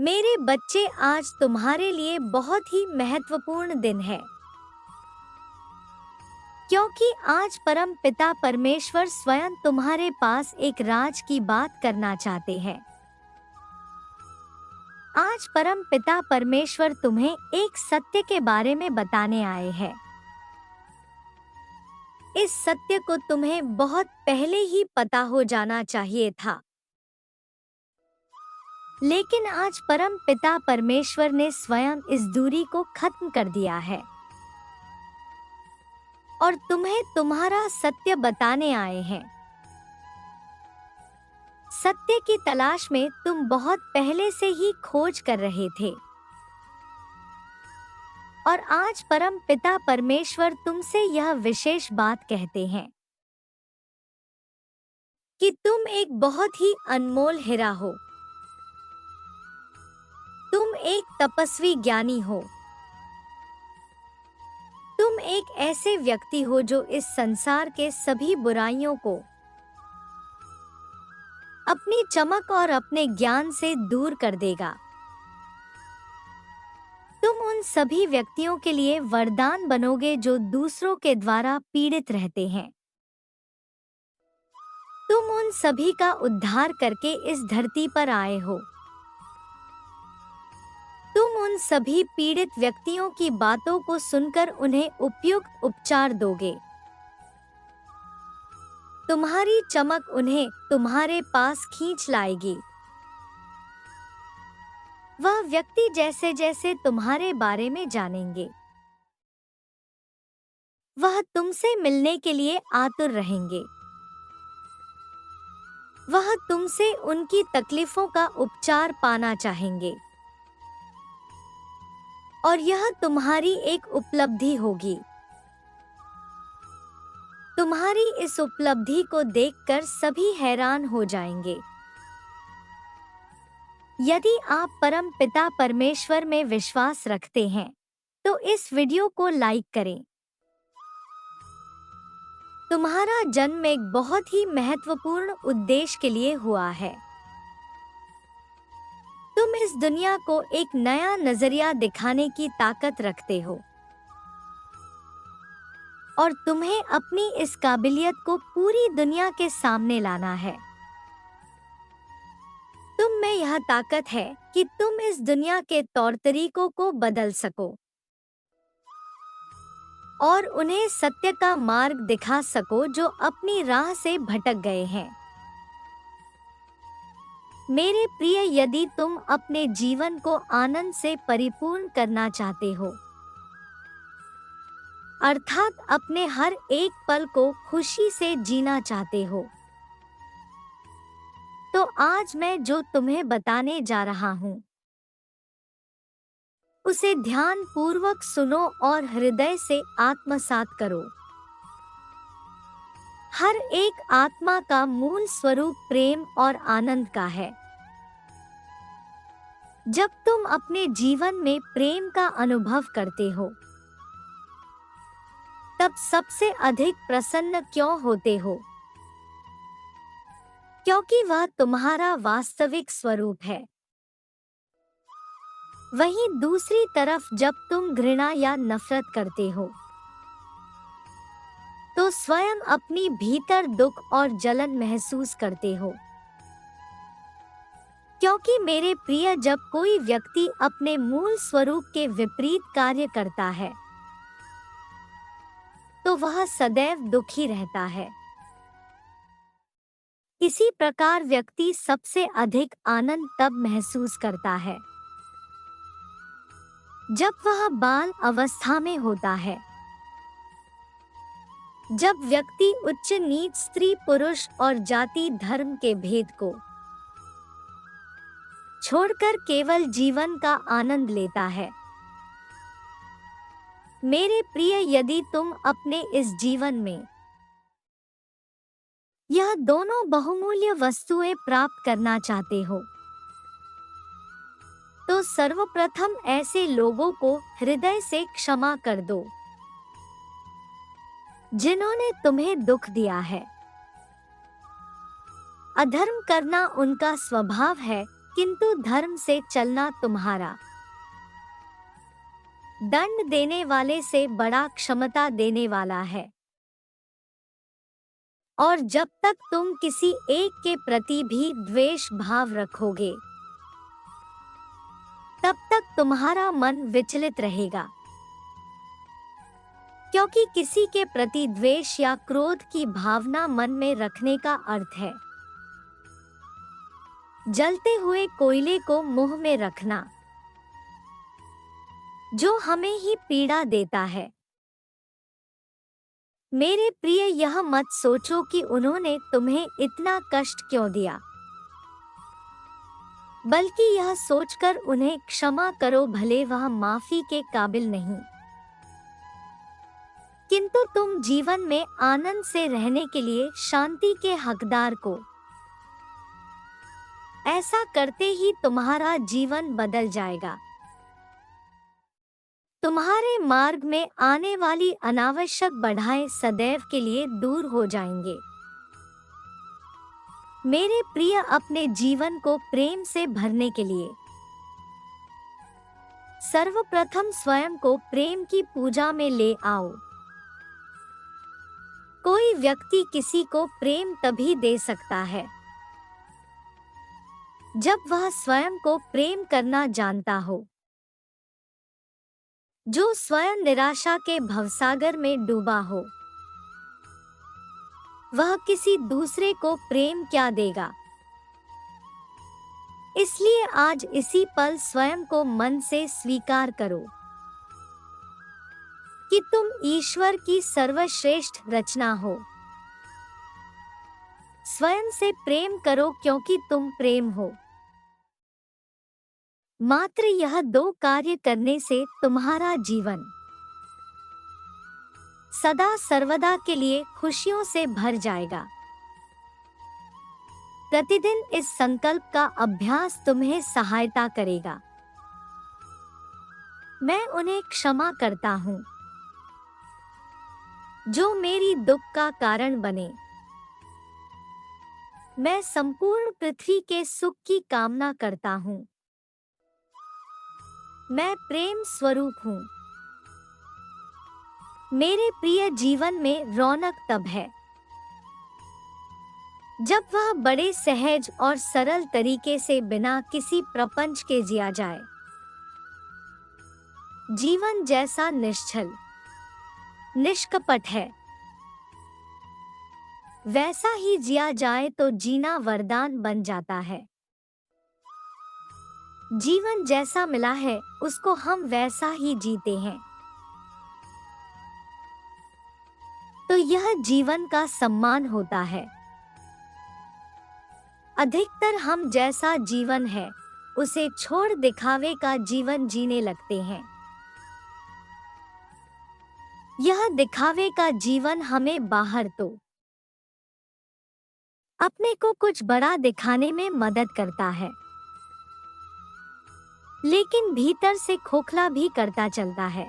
मेरे बच्चे, आज तुम्हारे लिए बहुत ही महत्वपूर्ण दिन है, क्योंकि आज परम पिता परमेश्वर स्वयं तुम्हारे पास एक राज की बात करना चाहते हैं। आज परम पिता परमेश्वर तुम्हें एक सत्य के बारे में बताने आए हैं। इस सत्य को तुम्हें बहुत पहले ही पता हो जाना चाहिए था, लेकिन आज परम पिता परमेश्वर ने स्वयं इस दूरी को खत्म कर दिया है और तुम्हें तुम्हारा सत्य बताने आए हैं। सत्य की तलाश में तुम बहुत पहले से ही खोज कर रहे थे और आज परम पिता परमेश्वर तुमसे यह विशेष बात कहते हैं कि तुम एक बहुत ही अनमोल हीरा हो। तुम एक तपस्वी ज्ञानी हो। तुम एक ऐसे व्यक्ति हो जो इस संसार के सभी बुराइयों को अपनी चमक और अपने ज्ञान से दूर कर देगा। तुम उन सभी व्यक्तियों के लिए वरदान बनोगे जो दूसरों के द्वारा पीड़ित रहते हैं। तुम उन सभी का उद्धार करके इस धरती पर आए हो। तुम उन सभी पीड़ित व्यक्तियों की बातों को सुनकर उन्हें उपयुक्त उपचार दोगे। तुम्हारी चमक उन्हें तुम्हारे पास खींच लाएगी। वह व्यक्ति जैसे जैसे तुम्हारे बारे में जानेंगे, वह तुमसे मिलने के लिए आतुर रहेंगे। वह तुमसे उनकी तकलीफों का उपचार पाना चाहेंगे और यह तुम्हारी एक उपलब्धि होगी। तुम्हारी इस उपलब्धि को देखकर सभी हैरान हो जाएंगे। यदि आप परम पिता परमेश्वर में विश्वास रखते हैं तो इस वीडियो को लाइक करें। तुम्हारा जन्म एक बहुत ही महत्वपूर्ण उद्देश्य के लिए हुआ है। तुम इस दुनिया को एक नया नजरिया दिखाने की ताकत रखते हो और तुम्हें अपनी इस काबिलियत को पूरी दुनिया के सामने लाना है। तुम में यह ताकत है कि तुम इस दुनिया के तौर तरीकों को बदल सको और उन्हें सत्य का मार्ग दिखा सको जो अपनी राह से भटक गए हैं। मेरे प्रिय, यदि तुम अपने जीवन को आनंद से परिपूर्ण करना चाहते हो, अर्थात अपने हर एक पल को खुशी से जीना चाहते हो, तो आज मैं जो तुम्हें बताने जा रहा हूं उसे ध्यान पूर्वक सुनो और हृदय से आत्मसात करो। हर एक आत्मा का मूल स्वरूप प्रेम और आनंद का है। जब तुम अपने जीवन में प्रेम का अनुभव करते हो तब सबसे अधिक प्रसन्न क्यों होते हो? क्योंकि वह तुम्हारा वास्तविक स्वरूप है। वहीं दूसरी तरफ जब तुम घृणा या नफरत करते हो तो स्वयं अपनी भीतर दुख और जलन महसूस करते हो। क्योंकि मेरे प्रिय, जब कोई व्यक्ति अपने मूल स्वरूप के विपरीत कार्य करता है तो वह सदैव दुखी रहता है। इसी प्रकार व्यक्ति सबसे अधिक आनंद तब महसूस करता है जब वह बाल अवस्था में होता है। जब व्यक्ति उच्च नीच, स्त्री पुरुष और जाति धर्म के भेद को छोड़कर केवल जीवन का आनंद लेता है। मेरे प्रिय, यदि तुम अपने इस जीवन में यह दोनों बहुमूल्य वस्तुएं प्राप्त करना चाहते हो तो सर्वप्रथम ऐसे लोगों को हृदय से क्षमा कर दो जिन्होंने तुम्हें दुख दिया है। अधर्म करना उनका स्वभाव है किंतु धर्म से चलना तुम्हारा। दंड देने वाले से बड़ा क्षमता देने वाला है। और जब तक तुम किसी एक के प्रति भी द्वेष भाव रखोगे, तब तक तुम्हारा मन विचलित रहेगा। क्योंकि किसी के प्रति द्वेष या क्रोध की भावना मन में रखने का अर्थ है जलते हुए कोयले को मुंह में रखना, जो हमें ही पीड़ा देता है। मेरे प्रिय, यह मत सोचो कि उन्होंने तुम्हें इतना कष्ट क्यों दिया, बल्कि यह सोचकर उन्हें क्षमा करो, भले वह माफी के काबिल नहीं, किंतु तुम जीवन में आनंद से रहने के लिए शांति के हकदार को। ऐसा करते ही तुम्हारा जीवन बदल जाएगा। तुम्हारे मार्ग में आने वाली अनावश्यक बाधाएं सदैव के लिए दूर हो जाएंगे। मेरे प्रिय, अपने जीवन को प्रेम से भरने के लिए सर्वप्रथम स्वयं को प्रेम की पूजा में ले आओ। कोई व्यक्ति किसी को प्रेम तभी दे सकता है जब वह स्वयं को प्रेम करना जानता हो। जो स्वयं निराशा के भवसागर में डूबा हो, वह किसी दूसरे को प्रेम क्या देगा। इसलिए आज इसी पल स्वयं को मन से स्वीकार करो कि तुम ईश्वर की सर्वश्रेष्ठ रचना हो। स्वयं से प्रेम करो, क्योंकि तुम प्रेम हो। मात्र यह दो कार्य करने से तुम्हारा जीवन सदा सर्वदा के लिए खुशियों से भर जाएगा। प्रतिदिन इस संकल्प का अभ्यास तुम्हें सहायता करेगा। मैं उन्हें क्षमा करता हूँ जो मेरी दुख का कारण बने। मैं संपूर्ण पृथ्वी के सुख की कामना करता हूँ। मैं प्रेम स्वरूप हूँ। मेरे प्रिय, जीवन में रौनक तब है जब वह बड़े सहज और सरल तरीके से बिना किसी प्रपंच के जिया जाए। जीवन जैसा निश्चल निष्कपट है, वैसा ही जिया जाए तो जीना वरदान बन जाता है। जीवन जैसा मिला है उसको हम वैसा ही जीते हैं, तो यह जीवन का सम्मान होता है। अधिकतर हम जैसा जीवन है उसे छोड़ दिखावे का जीवन जीने लगते हैं। यह दिखावे का जीवन हमें बाहर तो अपने को कुछ बड़ा दिखाने में मदद करता है, लेकिन भीतर से खोखला भी करता चलता है।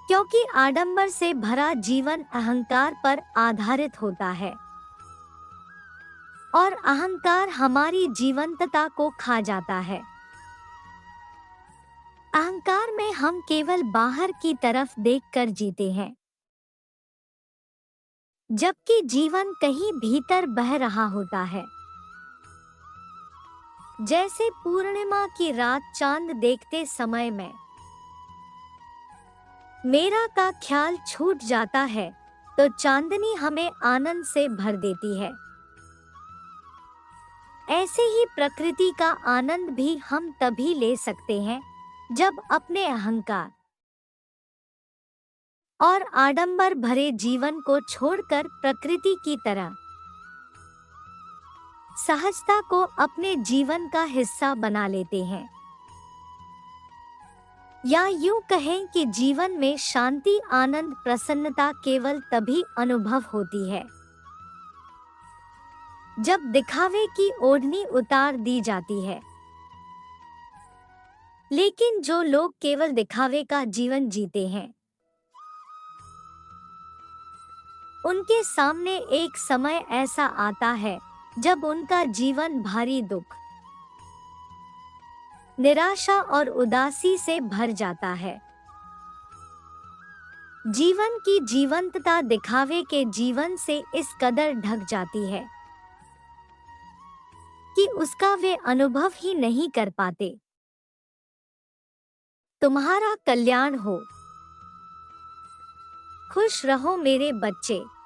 क्योंकि आडंबर से भरा जीवन अहंकार पर आधारित होता है और अहंकार हमारी जीवंतता को खा जाता है। अहंकार में हम केवल बाहर की तरफ देखकर जीते हैं, जबकि जीवन कहीं भीतर बह रहा होता है। जैसे पूर्णिमा की रात चांद देखते समय में मेरा का ख्याल छूट जाता है, तो चांदनी हमें आनंद से भर देती है। ऐसे ही प्रकृति का आनंद भी हम तभी ले सकते हैं जब अपने अहंकार और आडंबर भरे जीवन को छोड़कर प्रकृति की तरह सहजता को अपने जीवन का हिस्सा बना लेते हैं। या यूं कहें कि जीवन में शांति, आनंद, प्रसन्नता केवल तभी अनुभव होती है जब दिखावे की ओढ़नी उतार दी जाती है। लेकिन जो लोग केवल दिखावे का जीवन जीते हैं, उनके सामने एक समय ऐसा आता है जब उनका जीवन भारी दुख, निराशा और उदासी से भर जाता है। जीवन की जीवंतता दिखावे के जीवन से इस कदर ढक जाती है कि उसका वे अनुभव ही नहीं कर पाते। तुम्हारा कल्याण हो। खुश रहो मेरे बच्चे।